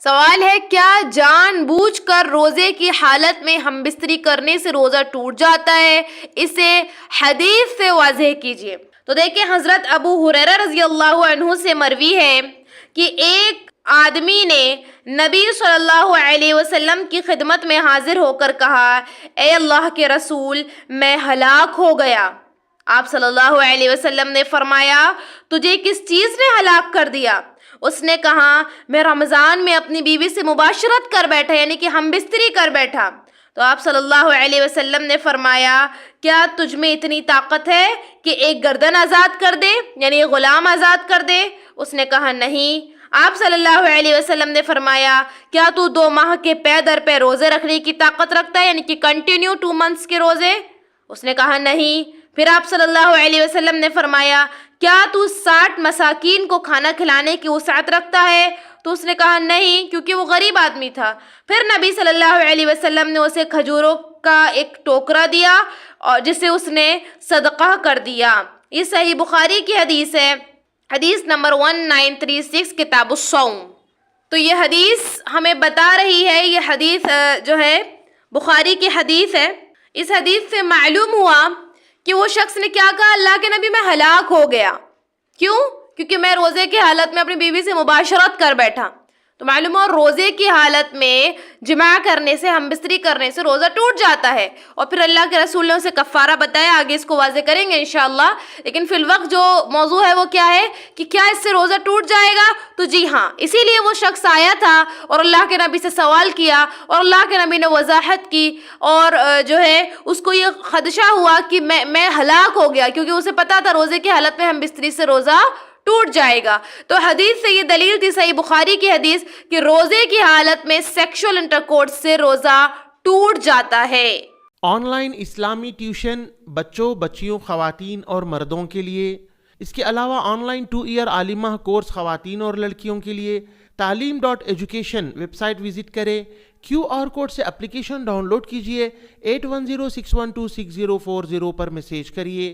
سوال ہے کیا جان بوجھ کر روزے کی حالت میں ہم بستری کرنے سے روزہ ٹوٹ جاتا ہے؟ اسے حدیث سے واضح کیجیے۔ تو دیکھیں حضرت ابو ہریرہ رضی اللہ عنہ سے مروی ہے کہ ایک آدمی نے نبی صلی اللہ علیہ وسلم کی خدمت میں حاضر ہو کر کہا، اے اللہ کے رسول، میں ہلاک ہو گیا۔ آپ صلی اللہ علیہ وسلم نے فرمایا، تجھے کس چیز نے ہلاک کر دیا؟ اس نے کہا، میں رمضان میں اپنی بیوی سے مباشرت کر بیٹھا، یعنی کہ ہم بستری کر بیٹھا۔ تو آپ صلی اللہ علیہ وسلم نے فرمایا، کیا تجھ میں اتنی طاقت ہے کہ ایک گردن آزاد کر دے، یعنی غلام آزاد کر دے؟ اس نے کہا نہیں۔ آپ صلی اللہ علیہ وسلم نے فرمایا، کیا تو 2 ماہ کے پے در پہ روزے رکھنے کی طاقت رکھتا ہے، یعنی کہ کنٹینیو 2 منتھس کے روزے؟ اس نے کہا نہیں۔ پھر آپ صلی اللہ علیہ وسلم نے فرمایا، کیا تو 60 مساکین کو کھانا کھلانے کی وسعت رکھتا ہے؟ تو اس نے کہا نہیں، کیونکہ وہ غریب آدمی تھا۔ پھر نبی صلی اللہ علیہ وسلم نے اسے کھجوروں کا ایک ٹوکرا دیا اور جسے اس نے صدقہ کر دیا۔ یہ صحیح بخاری کی حدیث ہے، حدیث نمبر 1936 کتاب الصوم۔ تو یہ حدیث ہمیں بتا رہی ہے، یہ حدیث جو ہے بخاری کی حدیث ہے۔ اس حدیث سے معلوم ہوا کہ وہ شخص نے کیا کہا، اللہ کے نبی میں ہلاک ہو گیا۔ کیوں؟ کیونکہ میں روزے کی حالت میں اپنی بیوی سے مباشرت کر بیٹھا۔ تو معلوم ہو روزے کی حالت میں جماع کرنے سے، ہم بستری کرنے سے روزہ ٹوٹ جاتا ہے۔ اور پھر اللہ کے رسول نے اسے کفارہ بتایا، آگے اس کو واضح کریں گے انشاءاللہ۔ لیکن فی الوقت جو موضوع ہے وہ کیا ہے کہ کیا اس سے روزہ ٹوٹ جائے گا؟ تو جی ہاں، اسی لیے وہ شخص آیا تھا اور اللہ کے نبی سے سوال کیا، اور اللہ کے نبی نے وضاحت کی، اور جو ہے اس کو یہ خدشہ ہوا کہ میں ہلاک ہو گیا، کیونکہ اسے پتا تھا روزے کی حالت میں ہم بستری سے روزہ ٹوٹ جائے گا۔ تو حدیث سے یہ دلیل تھی، صحیح بخاری کی حدیث، کہ روزے کی حالت میں سیکشول انٹرکورس سے روزہ ٹوٹ جاتا ہے۔ آن لائن اسلامی ٹیوشن بچوں، بچیوں، خواتین اور مردوں کے لیے۔ اس کے علاوہ آن لائن 2 ایئر عالمہ کورس خواتین اور لڑکیوں کے لیے۔ تعلیم.ایجوکیشن ویب سائٹ وزٹ کریں، QR کوڈ سے اپلیکیشن ڈاؤن لوڈ کیجئے، 8106126040 پر میسیج کریے۔